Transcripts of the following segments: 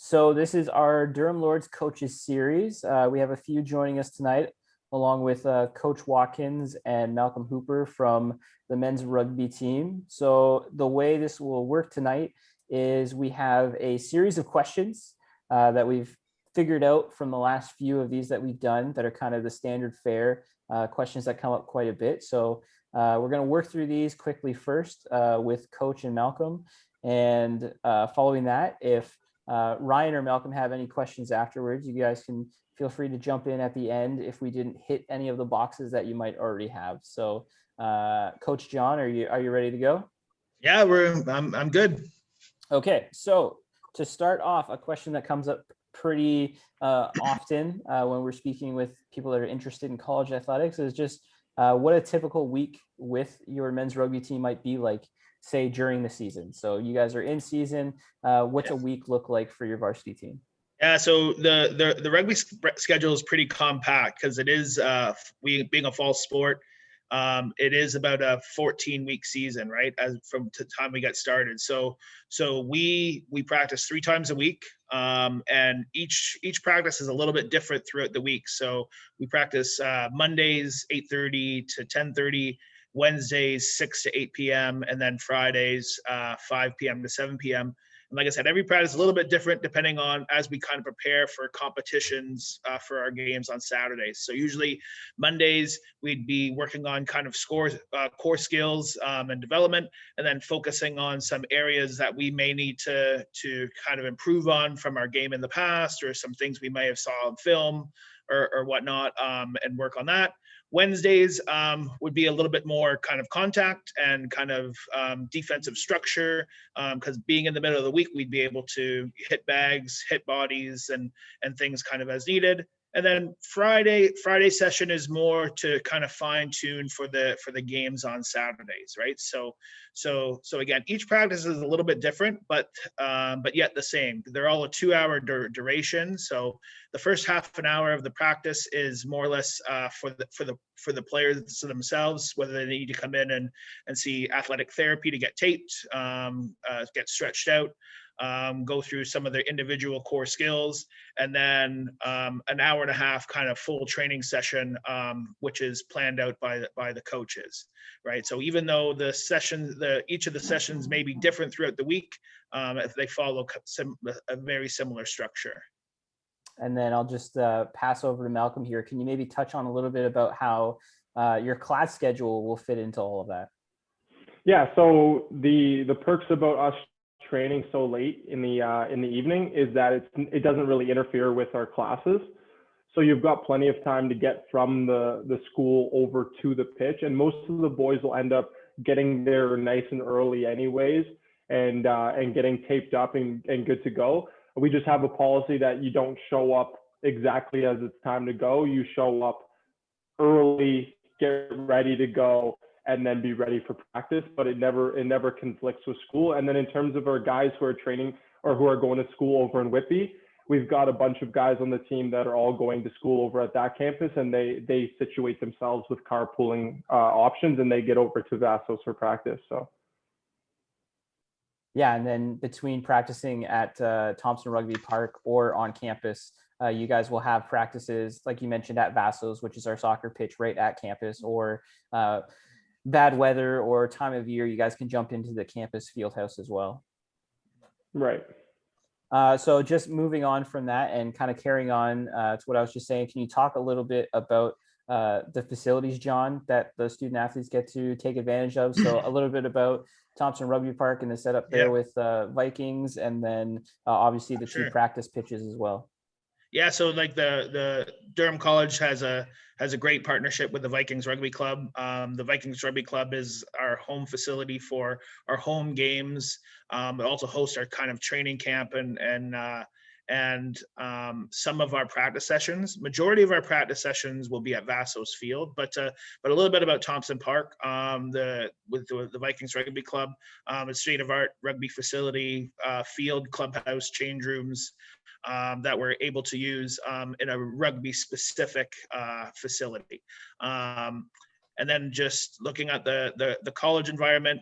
So this is our Durham Lords coaches series. We have a few joining us tonight, along with Coach Watkins and Malcolm Hooper from the men's rugby team. So the way this will work tonight is we have a series of questions that we've figured out from the last few of these that we've done that are kind of the standard fare questions that come up quite a bit. So we're going to work through these quickly first with Coach and Malcolm. And following that, if Ryan or Malcolm have any questions afterwards, you guys can feel free to jump in at the end if we didn't hit any of the boxes that you might already have. So Coach John, are you ready to go? Yeah, I'm good. Okay, so to start off, a question that comes up pretty often when we're speaking with people that are interested in college athletics is just what a typical week with your men's rugby team might be like, say, during the season. So you guys are in season. What's a week look like for your varsity team? Yeah, so the rugby schedule is pretty compact because it is being a fall sport. It is about a 14-week season, right? As from the time we got started. So we practice 3 times a week, and each practice is a little bit different throughout the week. So we practice Mondays 8:30 to 10:30, Wednesdays 6 to 8 p.m., and then Fridays 5 p.m. to 7 p.m. And like I said, every practice is a little bit different depending on as we kind of prepare for competitions for our games on Saturdays. So usually Mondays, we'd be working on kind of core skills and development, and then focusing on some areas that we may need to kind of improve on from our game in the past, or some things we may have saw on film or whatnot, and work on that. Wednesdays would be a little bit more kind of contact and kind of defensive structure, because being in the middle of the week, we'd be able to hit bags, hit bodies, and things kind of as needed. And then Friday session is more to kind of fine tune for the games on Saturdays, right? So again, each practice is a little bit different, but yet the same. They're all a 2-hour duration. So the first half an hour of the practice is more or less for the players themselves, whether they need to come in and see athletic therapy to get taped, get stretched out, go through some of their individual core skills, and then an hour and a half kind of full training session, which is planned out by the coaches, right? So even though each of the sessions may be different throughout the week, they follow a very similar structure. And then I'll just pass over to Malcolm here. Can you maybe touch on a little bit about how your class schedule will fit into all of that? Yeah, so the perks about us training so late in the evening is that it doesn't really interfere with our classes. So you've got plenty of time to get from the school over to the pitch, and most of the boys will end up getting there nice and early anyways, and getting taped up and good to go. We just have a policy that you don't show up exactly as it's time to go. You show up early, get ready to go, and then be ready for practice, but it never conflicts with school. And then in terms of our guys who are training or who are going to school over in Whitby, we've got a bunch of guys on the team that are all going to school over at that campus, and they situate themselves with carpooling options, and they get over to Vassos for practice. So. Yeah, and then between practicing at Thompson Rugby Park or on campus, you guys will have practices, like you mentioned, at Vassos, which is our soccer pitch right at campus, or bad weather or time of year, you guys can jump into the campus field house as well. Right. So just moving on from that and kind of carrying on to what I was just saying, can you talk a little bit about the facilities, John, that the student athletes get to take advantage of? So a little bit about Thompson Rugby Park and the setup there with Vikings, and then obviously the 2 practice pitches as well. Yeah, so like the Durham College has a great partnership with the Vikings Rugby Club. The Vikings Rugby Club is our home facility for our home games. It also hosts our kind of training camp and some of our practice sessions. Majority of our practice sessions will be at Vassos Field, but a little bit about Thompson Park. With the Vikings Rugby Club, a state-of-art rugby facility, field, clubhouse, change rooms, that we're able to use in a rugby-specific facility. And then just looking at the college environment,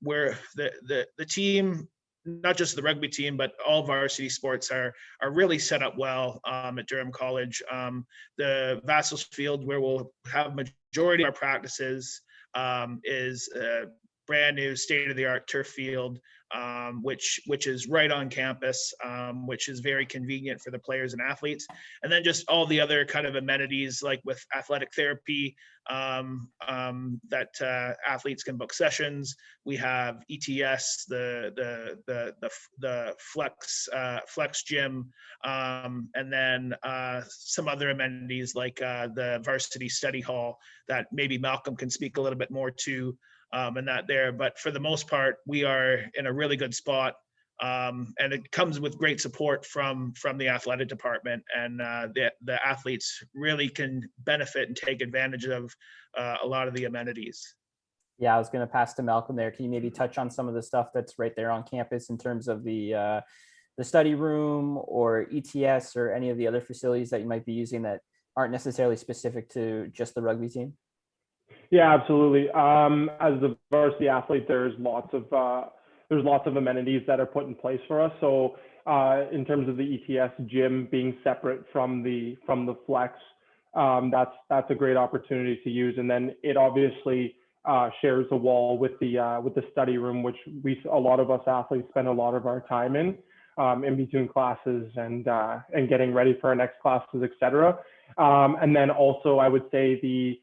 where the team not just the rugby team, but all varsity sports are really set up well at Durham College. The Vassals Field, where we'll have majority of our practices, is a brand new state-of-the-art turf field, which is right on campus, which is very convenient for the players and athletes. And then just all the other kind of amenities, like with athletic therapy, that athletes can book sessions. We have ETS, the flex gym, and then some other amenities like the varsity study hall that maybe Malcolm can speak a little bit more to, and that there. But for the most part, we are in a really good spot. And it comes with great support from the athletic department, and the athletes really can benefit and take advantage of a lot of the amenities. Yeah, I was going to pass to Malcolm there. Can you maybe touch on some of the stuff that's right there on campus in terms of the study room or ETS or any of the other facilities that you might be using that aren't necessarily specific to just the rugby team? Yeah, absolutely. As a varsity athlete, there's lots of amenities that are put in place for us. So in terms of the ETS gym being separate from the flex, that's a great opportunity to use. And then it obviously shares a wall with the study room, which a lot of us athletes spend a lot of our time in between classes and getting ready for our next classes, etc. And then also I would say the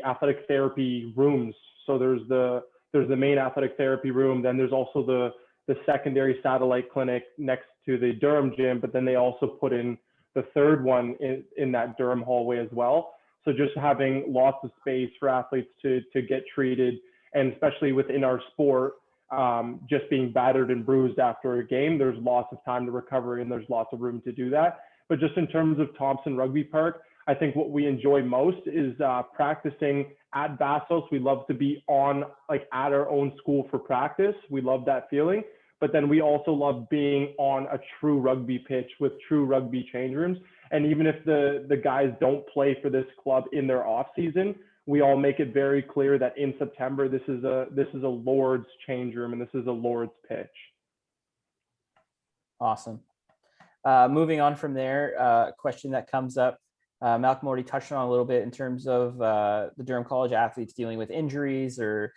athletic therapy rooms. So there's the main athletic therapy room. Then there's also the secondary satellite clinic next to the Durham gym, but then they also put in the third one in that Durham hallway as well. So just having lots of space for athletes to get treated, and especially within our sport, just being battered and bruised after a game, there's lots of time to recover and there's lots of room to do that. But just in terms of Thompson Rugby Park, I think what we enjoy most is practicing at Vassals. We love to be at our own school for practice. We love that feeling. But then we also love being on a true rugby pitch with true rugby change rooms. And even if the guys don't play for this club in their off season, we all make it very clear that in September, this is a Lords change room and this is a Lords pitch. Awesome. Moving on from there, a question that comes up, Malcolm already touched on a little bit in terms of the Durham College athletes dealing with injuries or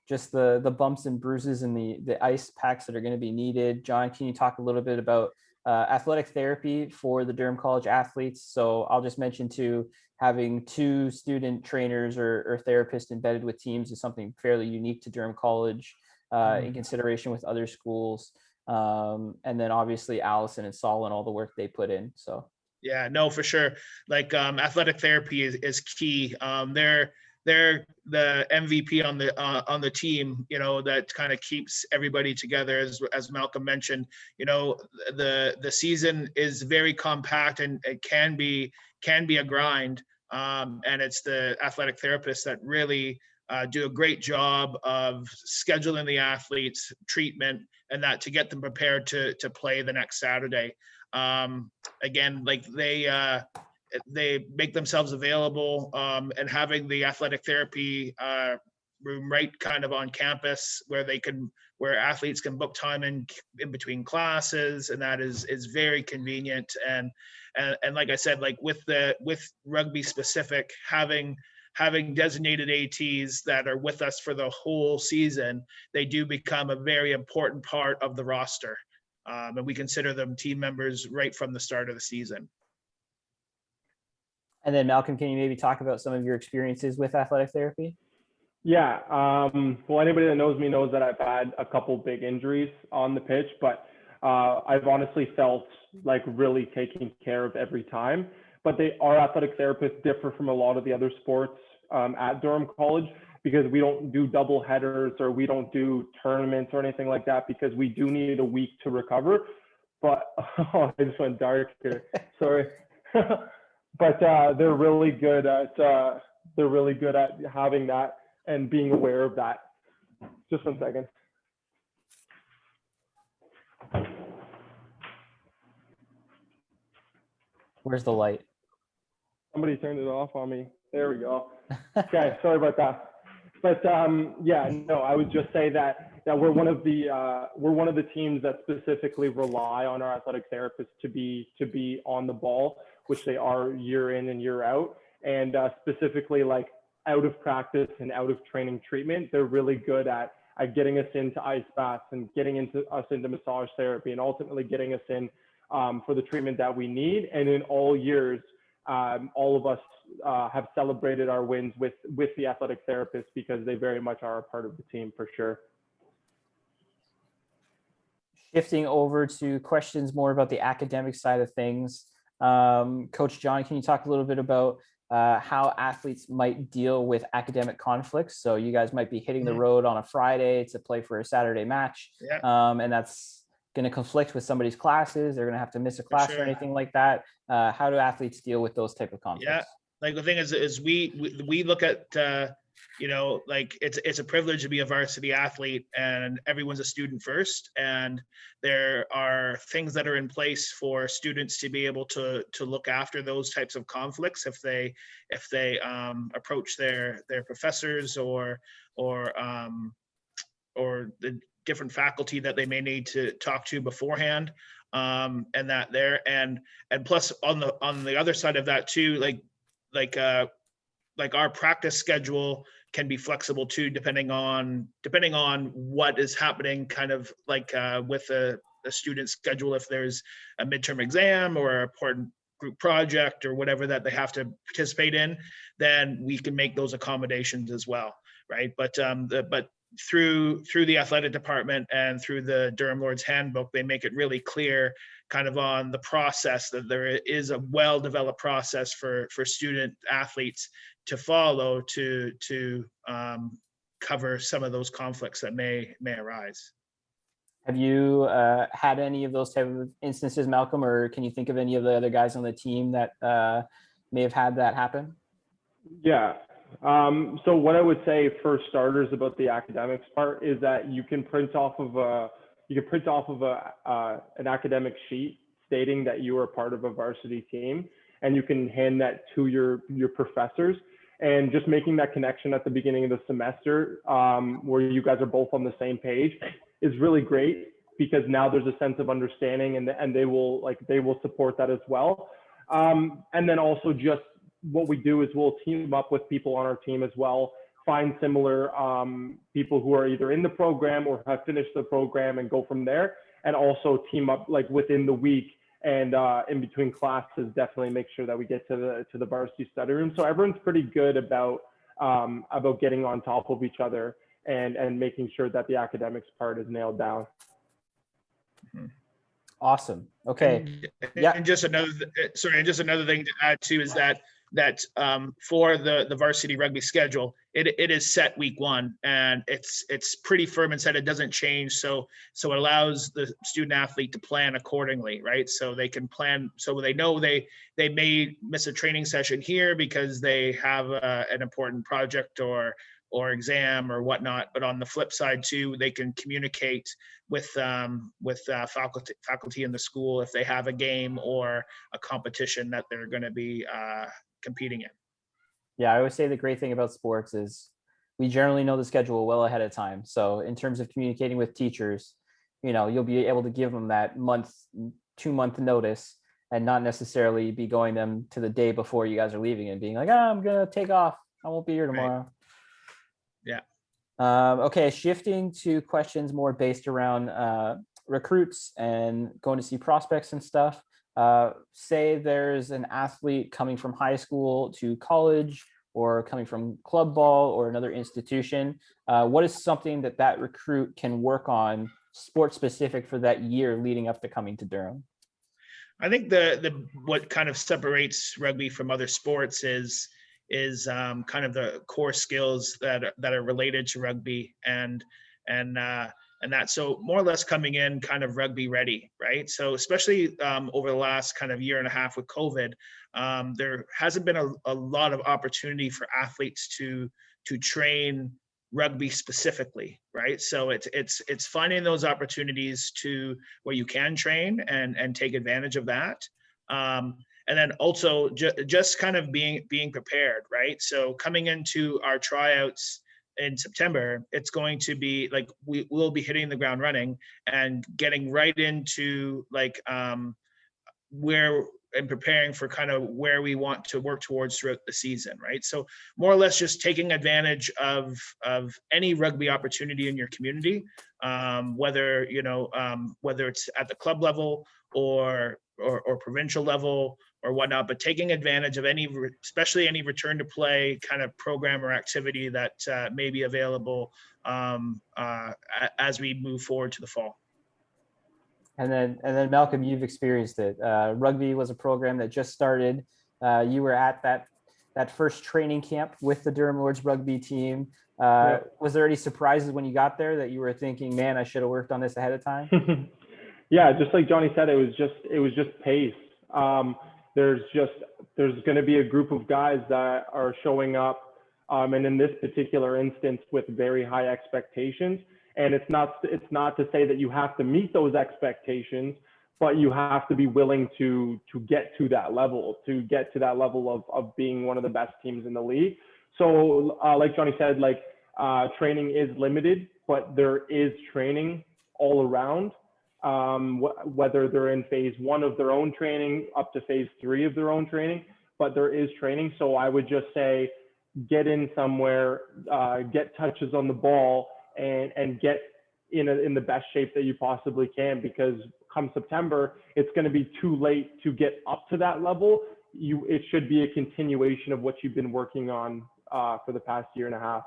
just the bumps and bruises and the ice packs that are going to be needed. John, can you talk a little bit about athletic therapy for the Durham College athletes? So I'll just mention too, having 2 student trainers or therapists embedded with teams is something fairly unique to Durham College in consideration with other schools. And then obviously Allison and Saul and all the work they put in. So. Yeah, no, for sure. Like athletic therapy is key. They're the MVP on the team, that kind of keeps everybody together. As Malcolm mentioned, the season is very compact and it can be a grind. And it's the athletic therapists that really do a great job of scheduling the athletes' treatment and that to get them prepared to play the next Saturday. Again, like they make themselves available, and having the athletic therapy room right kind of on campus where athletes can book time in between classes, and that is very convenient. And like I said, like with rugby specific, having designated ATs that are with us for the whole season, they do become a very important part of the roster. And we consider them team members right from the start of the season. And then Malcolm, can you maybe talk about some of your experiences with athletic therapy? Yeah. Well, anybody that knows me knows that I've had a couple big injuries on the pitch, but I've honestly felt like really taking care of every time. But our athletic therapists differ from a lot of the other sports at Durham College, because we don't do double headers or we don't do tournaments or anything like that, because we do need a week to recover. But I just went dark here. Sorry. But they're really good at having that and being aware of that. Just 1 second. Where's the light? Somebody turned it off on me. There we go. Okay, sorry about that. But yeah, no, I would just say that we're one of the teams that specifically rely on our athletic therapists to be on the ball, which they are year in and year out, and specifically like out of practice and out of training treatment, they're really good at getting us into ice baths and getting us into massage therapy and ultimately getting us in for the treatment that we need. And in all years, all of us have celebrated our wins with the athletic therapists because they very much are a part of the team for sure. Shifting over to questions more about the academic side of things. Coach John, can you talk a little bit about how athletes might deal with academic conflicts? So you guys might be hitting the road on a Friday to play for a Saturday match, and that's going to conflict with somebody's classes. They're going to have to miss a class or anything like that. How do athletes deal with those type of conflicts? Yeah, like the thing is we look at like it's a privilege to be a varsity athlete, and everyone's a student first, and there are things that are in place for students to be able to look after those types of conflicts if they approach their professors or the different faculty that they may need to talk to beforehand, and that there and plus on the other side of that too, like our practice schedule can be flexible too, depending on what is happening, kind of like with a student schedule. If there's a midterm exam or an important group project or whatever that they have to participate in, then we can make those accommodations as well, right? But through the athletic department and through the Durham Lords handbook, they make it really clear kind of on the process that there is a well-developed process for student athletes to follow to cover some of those conflicts that may arise. Have you had any of those type of instances, Malcolm, or can you think of any of the other guys on the team that may have had that happen? Yeah. So what I would say for starters about the academics part is that you can print off of an academic sheet stating that you are part of a varsity team, and you can hand that to your professors, and just making that connection at the beginning of the semester where you guys are both on the same page is really great, because now there's a sense of understanding, and they will support that as well. And then also just what we do is we'll team up with people on our team as well, find similar people who are either in the program or have finished the program, and go from there, and also team up like within the week and in between classes, definitely make sure that we get to the varsity study room. So everyone's pretty good about getting on top of each other and making sure that the academics part is nailed down. Awesome. Okay. And just another thing to add too is that for the varsity rugby schedule, it is set week 1, and it's pretty firm and set. It doesn't change, so it allows the student athlete to plan accordingly, right? So they can plan, so they know they may miss a training session here because they have an important project or exam or whatnot. But on the flip side too, they can communicate with faculty in the school if they have a game or a competition that they're going to be competing in. Yeah, I always say the great thing about sports is we generally know the schedule well ahead of time. So in terms of communicating with teachers, you'll be able to give them that 2-month notice, and not necessarily be going them to the day before you guys are leaving and being like, I'm going to take off, I won't be here tomorrow. Right. Yeah. Okay, shifting to questions more based around recruits and going to see prospects and stuff. Say there's an athlete coming from high school to college, or coming from club ball or another institution. What is something that recruit can work on sports specific for that year leading up to coming to Durham? I think what kind of separates rugby from other sports is kind of the core skills that are related to rugby, and that, so more or less coming in kind of rugby ready, right? So especially over the last kind of year and a half with COVID, there hasn't been a lot of opportunity for athletes to train rugby specifically, right? So it's finding those opportunities to where you can train and take advantage of that. And then also just kind of being prepared, right? So coming into our tryouts in September, it's going to be like we will be hitting the ground running and getting right into like where and preparing for kind of where we want to work towards throughout the season, right? So more or less just taking advantage of any rugby opportunity in your community, whether whether it's at the club level or provincial level or whatnot, but taking advantage of any, especially any return to play kind of program or activity that may be available as we move forward to the fall. And then Malcolm, you've experienced it. Rugby was a program that just started. You were at that first training camp with the Durham Lords rugby team. Yeah. Was there any surprises when you got there that you were thinking, man, I should have worked on this ahead of time? Yeah, just like Johnny said, it was just pace. There's going to be a group of guys that are showing up, and in this particular instance, with very high expectations. And it's not to say that you have to meet those expectations, but you have to be willing to get to that level, of being one of the best teams in the league. So like Johnny said, like training is limited, but there is training all around, whether they're in phase 1 of their own training up to phase 3 of their own training, but there is training. So I would just say, get in somewhere, get touches on the ball, and get in the best shape that you possibly can, because come September, it's going to be too late to get up to that level. It should be a continuation of what you've been working on for the past year and a half.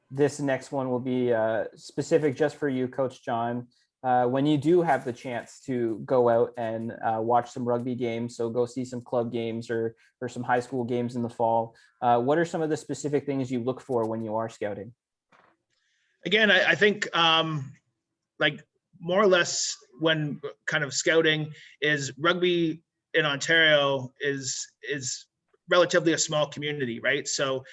This next one will be specific just for you, Coach John. When you do have the chance to go out and watch some rugby games, so go see some club games or some high school games in the fall, what are some of the specific things you look for when you are scouting? Again, I think like more or less when kind of scouting is rugby in Ontario is relatively a small community, right? So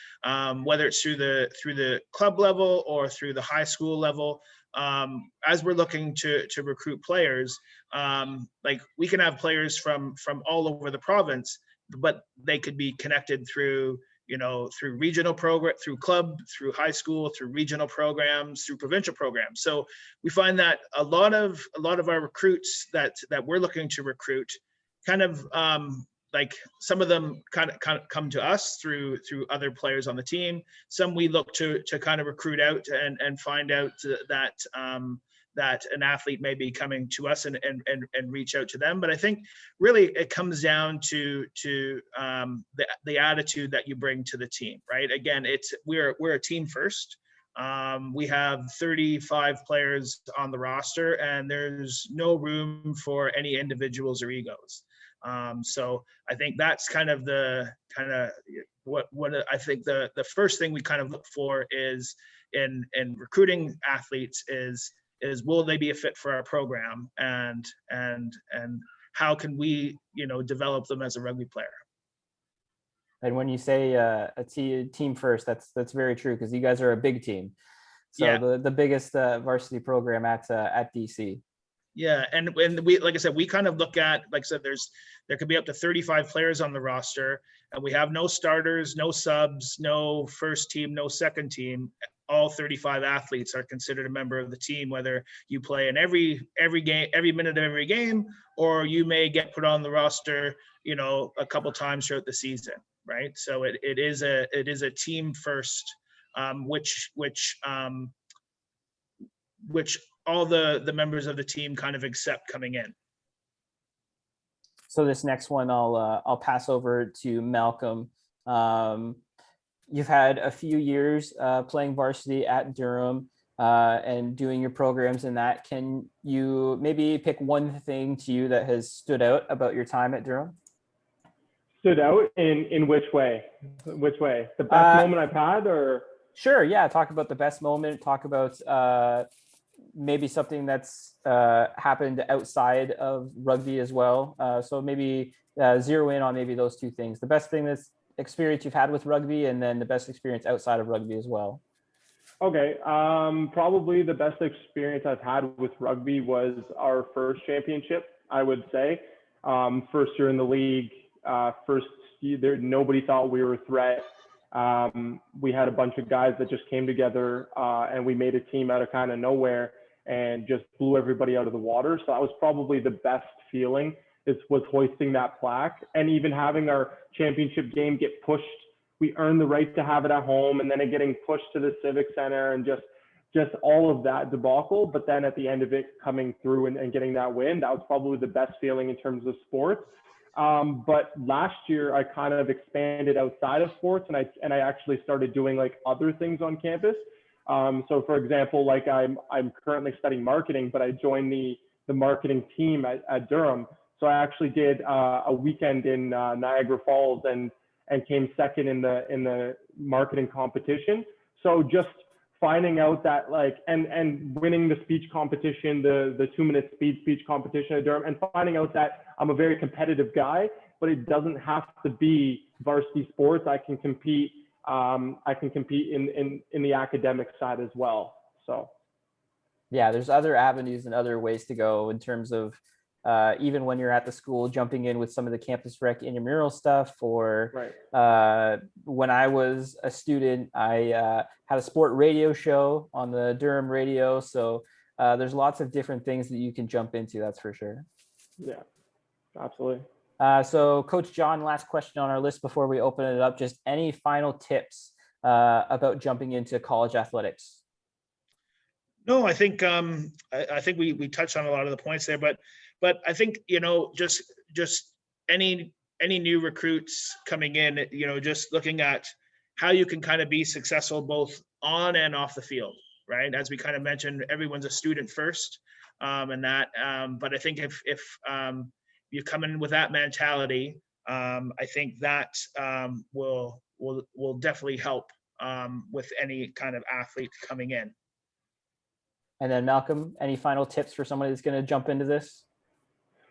whether it's through the club level or through the high school level, as we're looking to recruit players, like we can have players from all over the province, but they could be connected through regional program, through club, through high school, through regional programs, through provincial programs. So we find that a lot of our recruits that we're looking to recruit kind of like some of them kind of come to us through other players on the team. Some we look to kind of recruit out and find out that an athlete may be coming to us and reach out to them. But I think really it comes down to the attitude that you bring to the team, right? Again, we're a team first. We have 35 players on the roster, and there's no room for any individuals or egos. So I think that's kind of what I think the first thing we kind of look for is in recruiting athletes is will they be a fit for our program, and how can we develop them as a rugby player. And when you say a team first, that's very true, because you guys are a big team. So yeah. the biggest varsity program at DC. Yeah, and we, like I said, we kind of look at, like I said, there could be up to 35 players on the roster, and we have no starters, no subs, no first team, no second team. All 35 athletes are considered a member of the team, whether you play in every game, every minute of every game, or you may get put on the roster, a couple times throughout the season, right? So it is a team first, which all the members of the team kind of accept coming in. So this next one, I'll pass over to Malcolm. You've had a few years playing varsity at Durham and doing your programs in that. Can you maybe pick one thing to you that has stood out about your time at Durham? Stood out in which way? Which way? The best moment I've had, or? Sure, yeah. Talk about the best moment. Talk about maybe something that's happened outside of rugby as well. So maybe zero in on maybe those two things. The best thing that's experience you've had with rugby, and then the best experience outside of rugby as well. Okay. Probably the best experience I've had with rugby was our first championship, I would say. First year in the league, first year, nobody thought we were a threat. We had a bunch of guys that just came together and we made a team out of kind of nowhere and just blew everybody out of the water. So that was probably the best feeling, was hoisting that plaque and even having our championship game get pushed. We earned the right to have it at home and then it getting pushed to the Civic Center and just all of that debacle. But then at the end of it coming through and getting that win, that was probably the best feeling in terms of sports. But last year I kind of expanded outside of sports and I actually started doing like other things on campus. So for example, like I'm currently studying marketing, but I joined the marketing team at Durham. So I actually did a weekend in Niagara Falls and came second in the marketing competition. So just finding out that like and winning the speech competition, the 2-minute speech competition at Durham, and finding out that I'm a very competitive guy, but it doesn't have to be varsity sports. I can compete in the academic side as well. So Yeah, there's other avenues and other ways to go in terms of even when you're at the school, jumping in with some of the campus rec intramural stuff, or right. When I was a student, I had a sport radio show on the Durham radio. So there's lots of different things that you can jump into, that's for sure. Yeah, absolutely. So Coach John, last question on our list before we open it up, just any final tips about jumping into college athletics? No, I think we touched on a lot of the points there, but I think, just any new recruits coming in, just looking at how you can kind of be successful both on and off the field, right? As we kind of mentioned, everyone's a student first, but I think if you come in with that mentality, I think that will definitely help with any kind of athlete coming in. And then Malcolm, any final tips for somebody that's going to jump into this?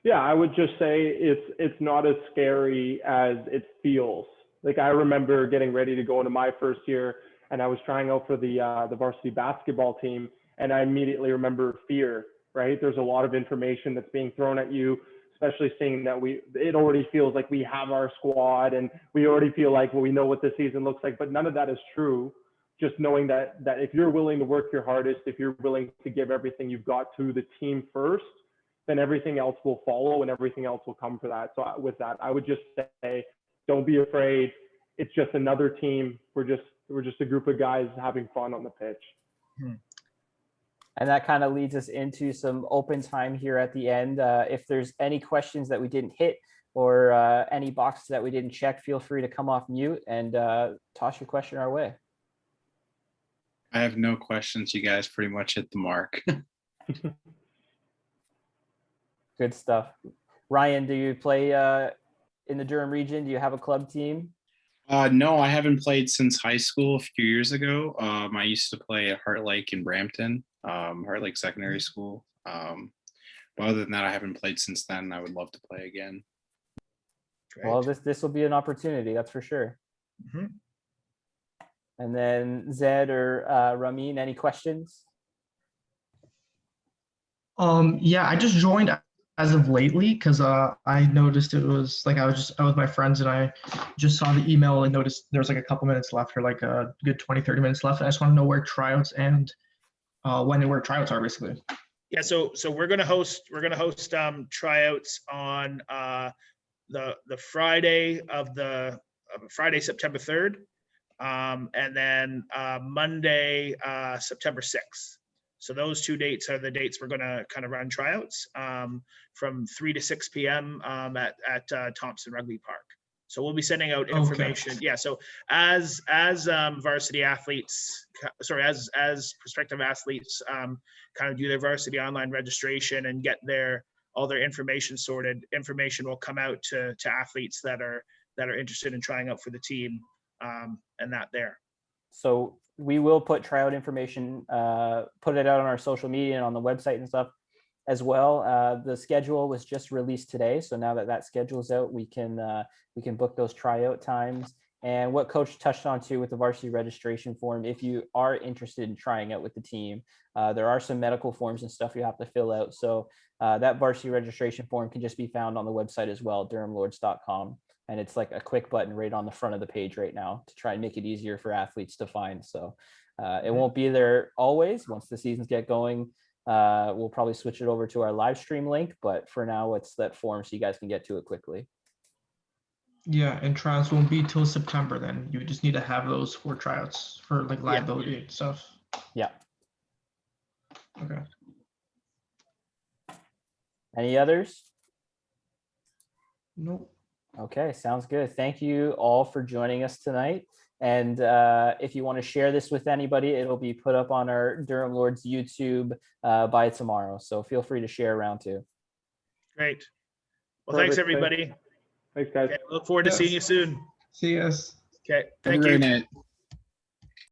Yeah, I would just say it's not as scary as it feels. Like I remember getting ready to go into my first year and I was trying out for the varsity basketball team and I immediately remember fear, right? There's a lot of information that's being thrown at you, especially seeing that it already feels like we have our squad and we already feel like, well, we know what the season looks like, but none of that is true. Just knowing that if you're willing to work your hardest, if you're willing to give everything you've got to the team first, then everything else will follow and everything else will come for that. So with that, I would just say, don't be afraid. It's just another team. We're just a group of guys having fun on the pitch. And that kind of leads us into some open time here at the end. If there's any questions that we didn't hit or any boxes that we didn't check, feel free to come off mute and toss your question our way. I have no questions. You guys pretty much hit the mark. Good stuff. Ryan, do you play in the Durham region? Do you have a club team? No, I haven't played since high school a few years ago. I used to play at Heart Lake in Brampton, Heart Lake Secondary School. But other than that, I haven't played since then. I would love to play again. Great. Well, this will be an opportunity, that's for sure. Mm-hmm. And then Zed or Ramin, any questions? Yeah, I just joined as of lately because I noticed it was like I was with my friends and I just saw the email and noticed there was like a couple minutes left or like a good 20-30 minutes left. And I just want to know where tryouts and where tryouts are basically. Yeah, so we're gonna host tryouts on the Friday Friday September 3rd, and then Monday September 6th. So those 2 dates are the dates we're going to kind of run tryouts from 3 to 6 p.m. At Thompson Rugby Park. So we'll be sending out information. Okay. Yeah. So as varsity athletes, as prospective athletes, kind of do their varsity online registration and get all their information sorted, information will come out to athletes that are interested in trying out for the team, and that there. So we will put tryout information, put it out on our social media and on the website and stuff as well. The schedule was just released today. So now that schedule is out, we can book those tryout times. And what Coach touched on too with the varsity registration form, if you are interested in trying out with the team, there are some medical forms and stuff you have to fill out. So that varsity registration form can just be found on the website as well, durhamlords.com. and it's like a quick button right on the front of the page right now to try and make it easier for athletes to find. So it won't be there always. Once the seasons get going, we'll probably switch it over to our live stream link, but for now it's that form so you guys can get to it quickly. Yeah, and tryouts won't be till September then. You just need to have those for tryouts for like liability and stuff. Yeah. Okay. Any others? Nope. Okay, sounds good. Thank you all for joining us tonight. And if you want to share this with anybody, it'll be put up on our Durham Lords YouTube by tomorrow. So feel free to share around too. Great. Well, thanks Perfect. everybody. Thanks, guys. Okay, look forward to seeing you soon. See you guys. Okay, Have a thank great you. night.